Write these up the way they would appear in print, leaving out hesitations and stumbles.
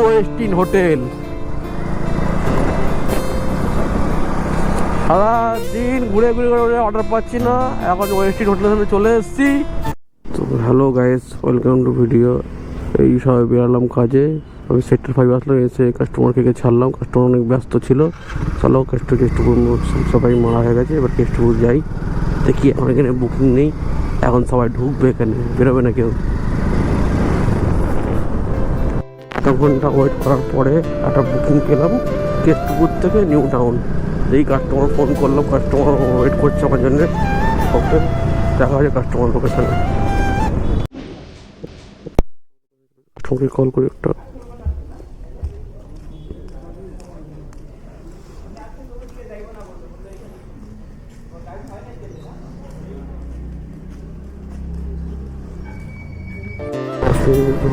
ওয়েস্টিন hotel. সারাদিন ঘুরে ঘুরে ঘুরে অর্ডার পাচ্ছি না, এখন ওয়েস্টিন হোটেলের সামনে চলে এসেছি। তো hello guys, welcome to video. এই সবাই বেরালাম কাজে, আমি সেক্টর 5 আসলাম, এসে কাস্টমারকে ছাড়লাম। কাস্টমার অনেক ব্যস্ত ছিল। চলো কেষ্টপুর সবাই মারা হয়ে গেছে, এবার কেষ্টপুর যাই। দেখি আমার এখানে বুকিং নেই, এখন সবাই ঢুকবে, এখানে বেরোবে না কেউ। আধা ঘন্টা ওয়েট করার পরে একটা বুকিং পেলাম কেষ্টপুর থেকে নিউ টাউন। এই কাস্টমার ফোন করলাম, কাস্টমার ওয়েট করছে আমার জন্যে। ওকে, দেখা হয়েছে কাস্টমার লোকেশানে। কাস্টমারকে কল করি একটা।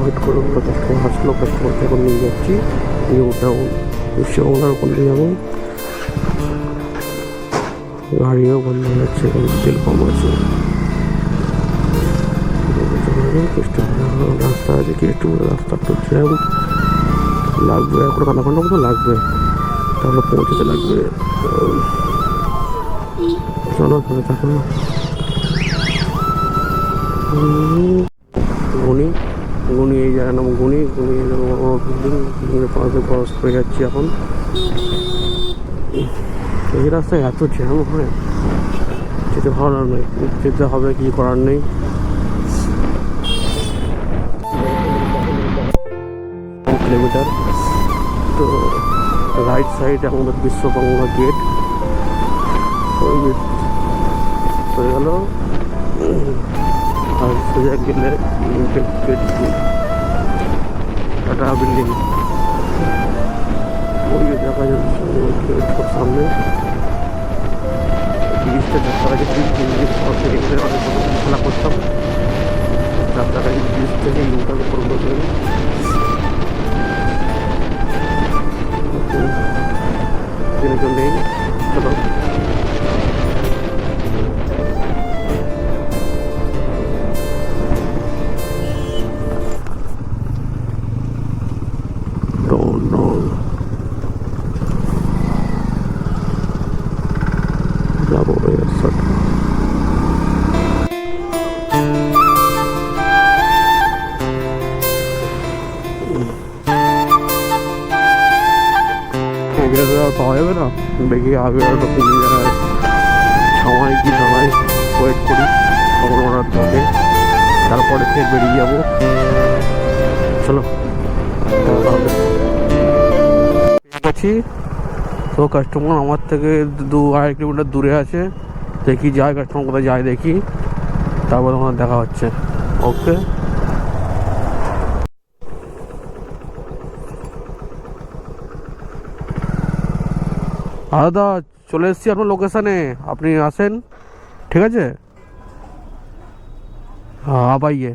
ওয়েট করলাম, কাস্টমার আসলো, কাস্টমারকে এখন নিয়ে যাচ্ছি নিউ টাউন। এসে ওনার ওখান দিয়ে যাবো। গাড়িও বন্ধ হয়ে যাচ্ছে, তেল কম আছে। রাস্তা আছে, কেষ্টপুরের রাস্তা তো জ্যাম লাগবে, এখন আধা ঘন্টা মতো লাগবে, তাহলে পৌঁছতে লাগবে। চলো ধরে থাকো। গুনি এই জায়গার নাম গুনি বিল্ডিং পাশে ক্রস করে যাচ্ছি এখন। এই রাস্তায় এত জ্যাম হয়, যেতে ভালো নয়, যেতে হবে, কি করার নেই। কিলোমিটার তো রাইট সাইড আমাদের বিশ্ববাংলা গেট হয়ে গেল। আর সোজা গেলে টাটা বিল্ডিং ওই দেখা যাচ্ছে সামনে। ব্রিজটা যাত্রা কাছে অনেক খেলা করতাম, যাত্রা কাছে ব্রিজ থেকে ইউটার করবো। চলেই চলো। যাবো পাওয়া যাবে না, দেখি আগে সময় কি সময় ওয়েট করি, তখন অর্ডার দেবে, তারপরে ফের বেরিয়ে যাবো। চলো আছি। তো কাস্টমার আমার থেকে 2-2.5 কিলোমিটার দূরে আছে, দেখি যায় কাস্টমার কোথায় যায় দেখি, তারপর তোমার দেখা হচ্ছে। ওকে, দাদা চলে এসেছি আপনার লোকেশানে, আপনি আসেন, ঠিক আছে? হ্যাঁ आप आइए।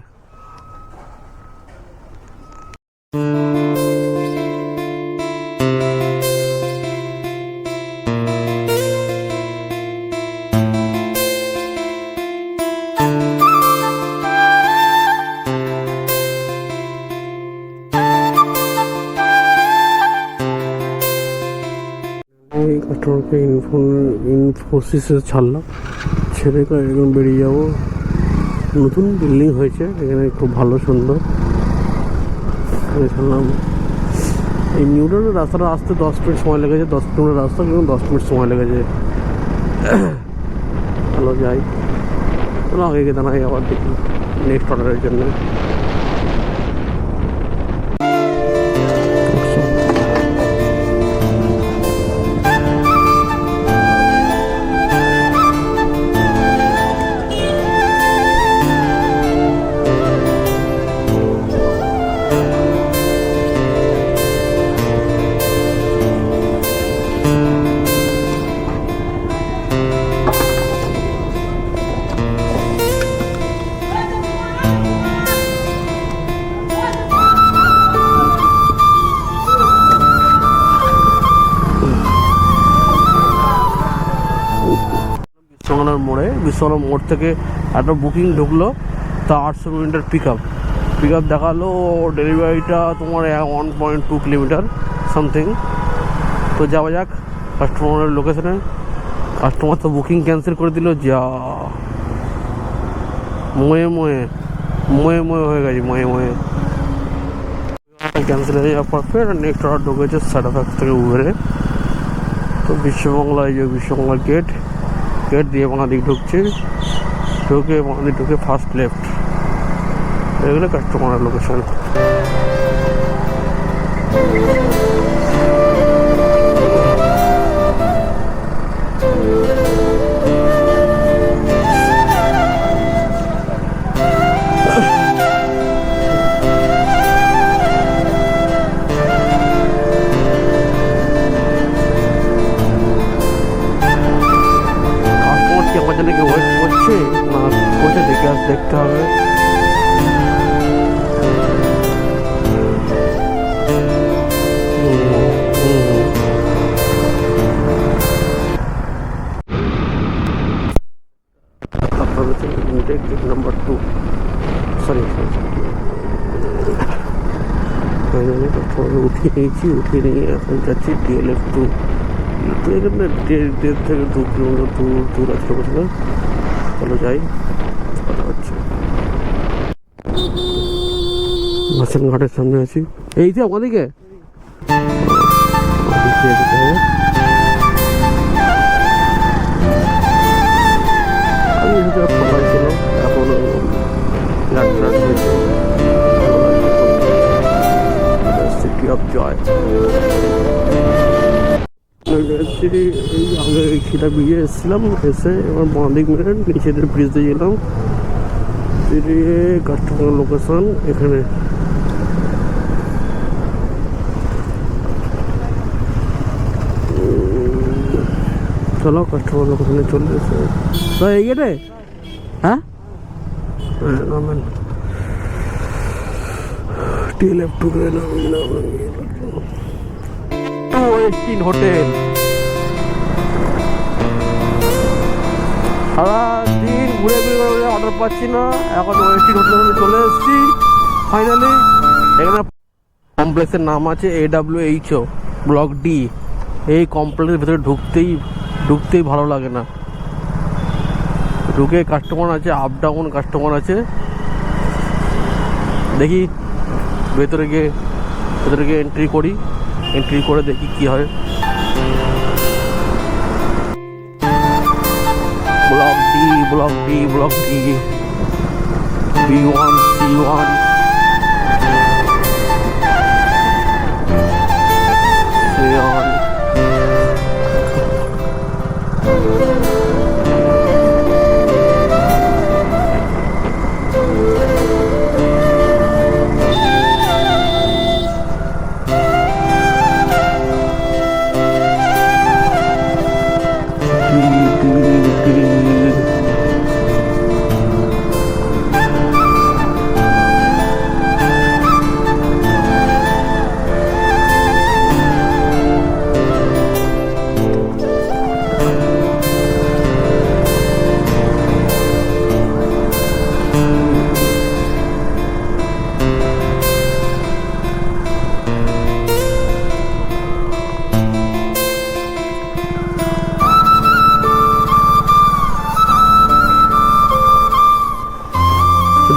এই কাস্টমারকে ইনফোসিসে ছাড়লাম, ছেড়ে একদম বেরিয়ে যাবো। নতুন বিল্ডিং হয়েছে এখানে, খুব ভালো সুন্দর। ছাড়লাম। এই নিউটাউনের রাস্তাটা আসতে 10 মিনিট সময় লেগেছে, 10 কিলোমিটার রাস্তা, কিন্তু 10 মিনিট সময় লেগেছে। ভালো যাই, চলো আগে গিয়ে দাঁড়াই, আবার দেখি নেক্সট অর্ডারের জন্য। বিশ্বকর্মার মোড়ে, বিশ্বকর্মার মোড় থেকে একটা বুকিং ঢুকলো, তা 800 মিনিটের পিক আপ। পিক আপ দেখালো ডেলিভারিটা তোমার 1.2 কিলোমিটার সামথিং। তো যাওয়া যাক কাস্টমারের লোকেশনে। কাস্টমার তো বুকিং ক্যান্সেল করে দিল, যা ময়ে ময়ে ময়ে ময়ে হয়ে গেছে, ময়ে ময়ে ক্যান্সেল হয়ে যাওয়ার পর ফের নেক্সট অর্ডার ঢুকেছে সার্টিফাক্স থেকে উবেরে। তো বিশ্ববাংলা, এই যে বিশ্ববাংলার গেট দিয়ে বাঙালি ঢুকছে, বাঙালি ঢুকে ফার্স্ট লেফট, এগুলো কাস্টমারের লোকেশন। আমার জন্য কি ওয়েট করছে না করছে দেখতে হবে। ইনটেক নাম্বার 2, সরি উঠিয়ে নিয়েছি, উঠিয়ে নিয়ে এখন যাচ্ছি DLF 2। তো এখানে 1.5 থেকে 2 কিলোমিটার দূর আছে লোকেশনে। চলো যাই, কথা হচ্ছে। মাসেন ঘাটের সামনে আছি, এই যে আমাদেরকে যেতে হবে। আমি সবাই ছিল, এখন সিটি অফ জয়। এই আগে সেটা ব্রিজে এসেছিলাম, এসে এবার বাঁদিক মেরে নিচেদের ব্রিজ দিয়ে গেলাম, বেরিয়ে কাস্টমার লোকেশন এখানে। চলো কাস্টমার লোকেশনে চলে এসে তো এই গেটে। হ্যাঁ নামেন DLF 2 ওয়েস্টিন হোটেল। সারাদিন ঘুরে অর্ডার পাচ্ছি না, এখন ওয়েস্টিন হোটেলে চলে এসেছি ফাইনালি। এখানে কমপ্লেক্সের নাম আছে AWHO ব্লক ডি। এই কমপ্লেক্সের ভিতরে ঢুকতেই ভালো লাগে না। ঢুকে কাস্টমার আছে, আপ ডাউন কাস্টমার আছে। দেখি ভেতরে গিয়ে এন্ট্রি করে দেখি কি হয়। Block D B1 C1 C1।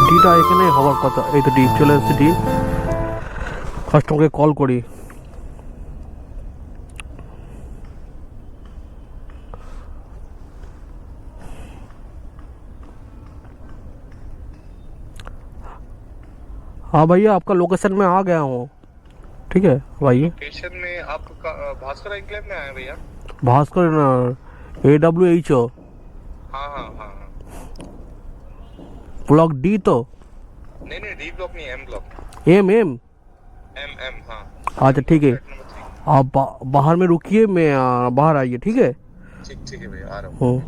ডিটা এখানে হওয়ার কথা। এই তো ডিপ চলে এসেছে। ডি কাস্টমারকে কল করি। हाँ भैया आपका लोकेशन में आ गया हूँ। ठीक है भाई, लोकेशन में आप भास्कर एन्क्लेव में आए भैया। भास्कर AWHO हाँ हाँ हाँ हाँ। ब्लॉक डी तो नहीं डी ब्लॉक नहीं, M ब्लॉक। एम हाँ। अच्छा ठीक है, आप बाहर में रुकिए, मैं बाहर आइए। ठीक है ठीक है भैया, आ रहा हूँ।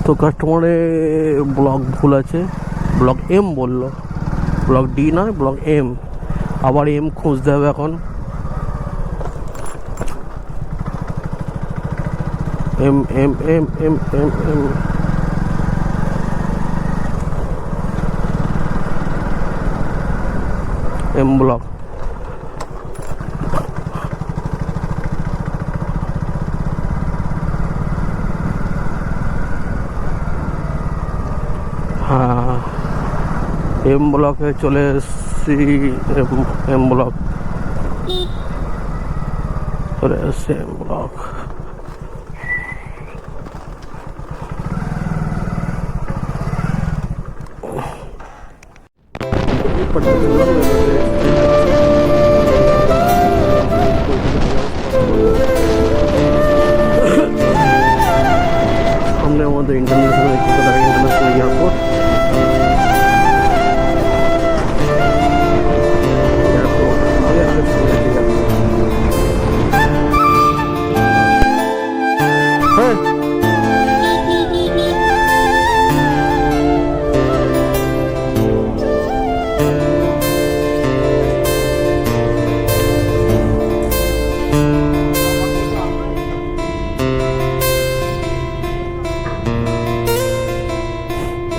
তো কাস্টমারে ব্লক ভুল আছে, ব্লক এম বললো, ব্লক ডি না ব্লক এম। আবার এম খুঁজতে হবে এখন। M M M M M M M block. হ্যাঁ, এম ব্লকে চলে এসছি। এম ব্লক চলে এসছি, এম ব্লক। সামনে আমাদের ইন্টারন্যাশনাল এয়ারপোর্ট। হ্যাঁ,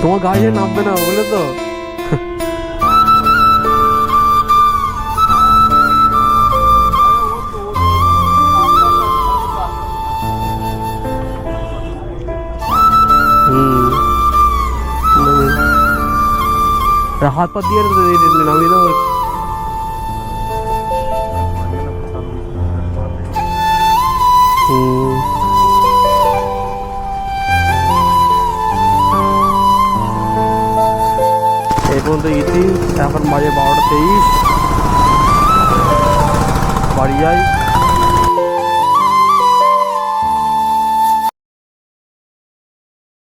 তোমার গাড়ি নামবে না বলে তো। হাত পা দিয়ে নামিয়ে দাও। এই পর্যন্ত ইতি, এখন বাজে 12:23। বাড়ি যাই।